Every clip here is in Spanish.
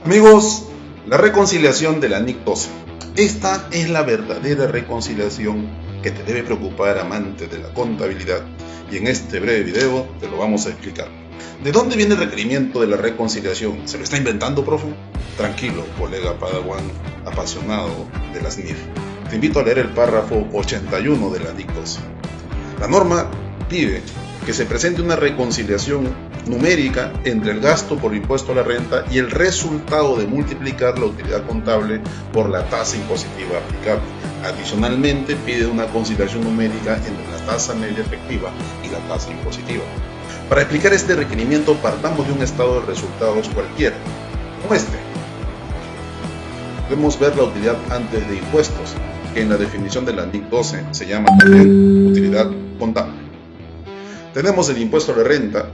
Amigos, la reconciliación de la NIC 12. Esta es la verdadera reconciliación que te debe preocupar, amante de la contabilidad, y en este breve video te lo vamos a explicar. ¿De dónde viene el requerimiento de la reconciliación? ¿Se lo está inventando, profe? Tranquilo, colega Padawan apasionado de las NIF. Te invito a leer el párrafo 81 de la NIC 12. La norma pide que se presente una reconciliación numérica entre el gasto por impuesto a la renta y el resultado de multiplicar la utilidad contable por la tasa impositiva aplicable. Adicionalmente, pide una conciliación numérica entre la tasa media efectiva y la tasa impositiva. Para explicar este requerimiento, partamos de un estado de resultados cualquiera, como este. Podemos ver la utilidad antes de impuestos, que en la definición de la NIC 12 se llama también utilidad contable. Tenemos el impuesto a la renta,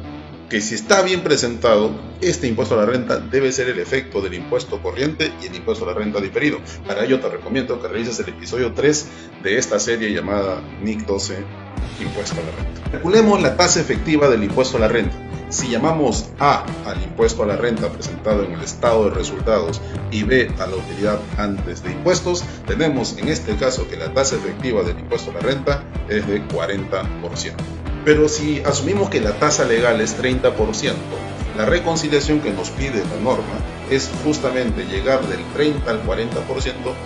que si está bien presentado, este impuesto a la renta debe ser el efecto del impuesto corriente y el impuesto a la renta diferido. Para ello te recomiendo que revises el episodio 3 de esta serie llamada NIC 12, impuesto a la renta. Calculemos la tasa efectiva del impuesto a la renta. Si llamamos A al impuesto a la renta presentado en el estado de resultados y B a la utilidad antes de impuestos, tenemos en este caso que la tasa efectiva del impuesto a la renta es de 40%. Pero si asumimos que la tasa legal es 30%, la reconciliación que nos pide la norma es justamente llegar del 30 al 40%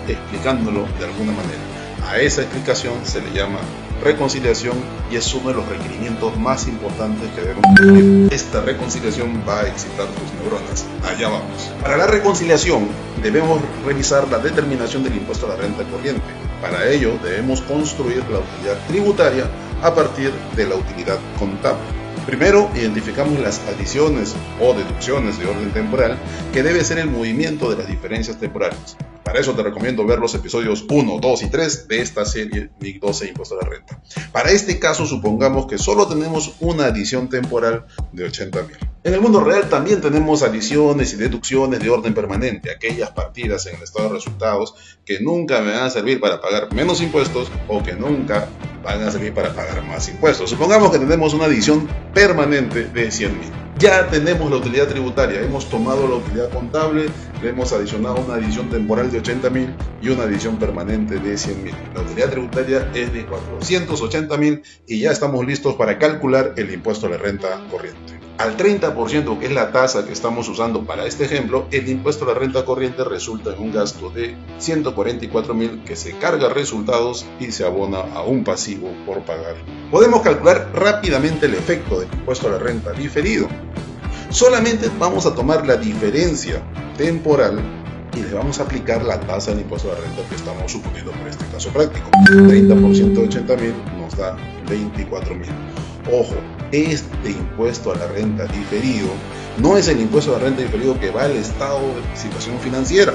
explicándolo de alguna manera. A esa explicación se le llama reconciliación y es uno de los requerimientos más importantes que debemos cumplir. Esta reconciliación va a excitar tus neuronas. Allá vamos. Para la reconciliación debemos revisar la determinación del impuesto a la renta corriente. Para ello debemos construir la utilidad tributaria a partir de la utilidad contable. Primero, identificamos las adiciones o deducciones de orden temporal, que debe ser el movimiento de las diferencias temporales. Para eso te recomiendo ver los episodios 1, 2 y 3 de esta serie NIC 12 Impuesto a la Renta. Para este caso, supongamos que solo tenemos una adición temporal de 80.000. En el mundo real también tenemos adiciones y deducciones de orden permanente, aquellas partidas en el estado de resultados que nunca me van a servir para pagar menos impuestos o que nunca van a servir para pagar más impuestos. Supongamos que tenemos una adición permanente de 100.000. Ya tenemos la utilidad tributaria, hemos tomado la utilidad contable, le hemos adicionado una adición temporal de 80.000 y una adición permanente de 100.000. La utilidad tributaria es de 480.000 y ya estamos listos para calcular el impuesto a la renta corriente. Al 30%, que es la tasa que estamos usando para este ejemplo, el impuesto a la renta corriente resulta en un gasto de 144.000 que se carga a resultados y se abona a un pasivo por pagar. Podemos calcular rápidamente el efecto del impuesto a la renta diferido. Solamente vamos a tomar la diferencia temporal y le vamos a aplicar la tasa del impuesto a la renta que estamos suponiendo por este caso práctico. 30% de 80.000 nos da 24.000. Ojo, este impuesto a la renta diferido no es el impuesto a la renta diferido que va al estado de situación financiera.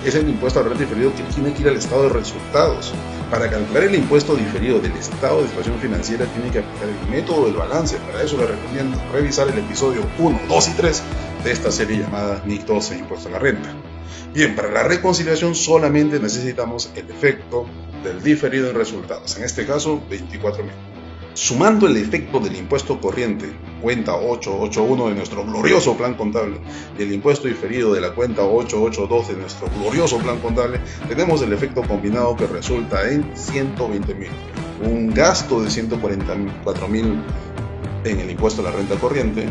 Es el impuesto a la renta diferido que tiene que ir al estado de resultados. Para calcular el impuesto diferido del estado de situación financiera tiene que aplicar el método del balance. Para eso le recomiendo revisar el episodio 1, 2 y 3 de esta serie llamada NIC 12 Impuesto a la Renta. Bien, para la reconciliación solamente necesitamos el efecto del diferido en resultados, en este caso 24.000. Sumando el efecto del impuesto corriente, cuenta 881 de nuestro glorioso plan contable, y el impuesto diferido de la cuenta 882 de nuestro glorioso plan contable, tenemos el efecto combinado que resulta en 120.000. Un gasto de 144.000 en el impuesto a la renta corriente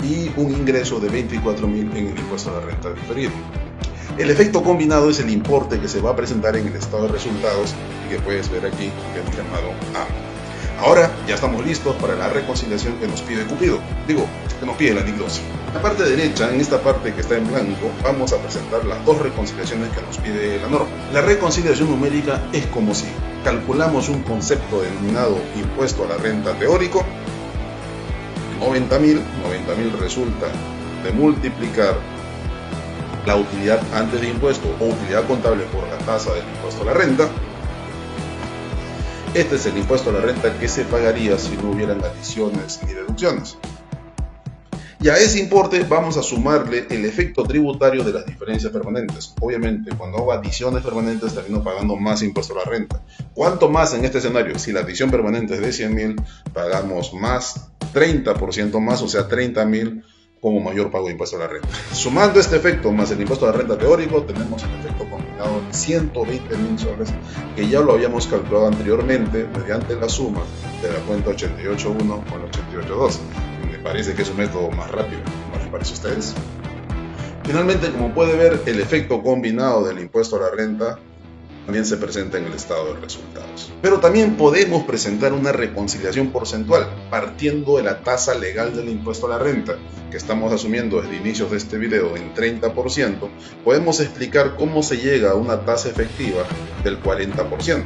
y un ingreso de 24.000 en el impuesto a la renta diferido. El efecto combinado es el importe que se va a presentar en el estado de resultados y que puedes ver aquí, que es llamado A. Ahora ya estamos listos para la reconciliación que nos pide Cupido, que nos pide la NIC 12. En la parte derecha, en esta parte que está en blanco, vamos a presentar las dos reconciliaciones que nos pide la norma. La reconciliación numérica es como si calculamos un concepto denominado impuesto a la renta teórico. 90.000 resulta de multiplicar la utilidad antes de impuesto o utilidad contable por la tasa del impuesto a la renta. Este es el impuesto a la renta que se pagaría si no hubieran adiciones ni deducciones. Y a ese importe vamos a sumarle el efecto tributario de las diferencias permanentes. Obviamente, cuando hago adiciones permanentes termino pagando más impuesto a la renta. ¿Cuánto más en este escenario? Si la adición permanente es de 100.000, pagamos más 30% más, o sea 30.000 como mayor pago de impuesto a la renta. Sumando este efecto más el impuesto a la renta teórico, tenemos el efecto combinado de 120.000 soles, que ya lo habíamos calculado anteriormente mediante la suma de la cuenta 88.1 con la 88.2. Me parece que es un método más rápido, ¿no les parece a ustedes? Finalmente, como puede ver, el efecto combinado del impuesto a la renta también se presenta en el estado de resultados. Pero también podemos presentar una reconciliación porcentual partiendo de la tasa legal del impuesto a la renta, que estamos asumiendo desde inicios de este video en 30%. Podemos explicar cómo se llega a una tasa efectiva del 40%.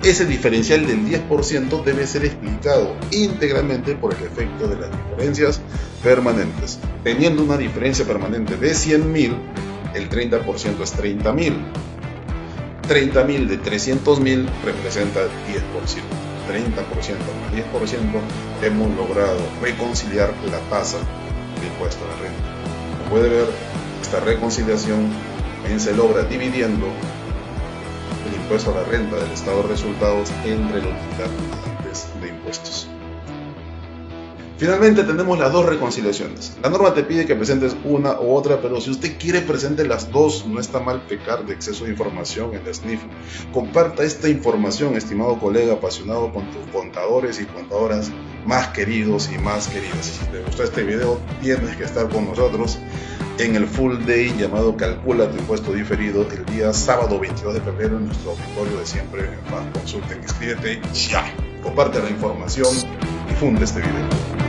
Ese diferencial del 10% debe ser explicado íntegramente por el efecto de las diferencias permanentes. Teniendo una diferencia permanente de 100.000, el 30% es 30.000. 30.000 de 300.000 representa 10%. 30% más 10% hemos logrado reconciliar la tasa de impuesto a la renta. Como puede ver, esta reconciliación también se logra dividiendo el impuesto a la renta del estado de resultados entre los limitantes de impuestos. Finalmente tenemos las dos reconciliaciones. La norma te pide que presentes una u otra, pero si usted quiere presente las dos, no está mal pecar de exceso de información en la SNIF. Comparta esta información, estimado colega apasionado, con tus contadores y contadoras más queridos y más queridas. Si te gustó este video, tienes que estar con nosotros en el Full Day llamado Calcula tu impuesto diferido el día sábado 22 de febrero en nuestro auditorio de siempre en FAS Consulting. Inscríbete ya, comparte la información, difunde este video.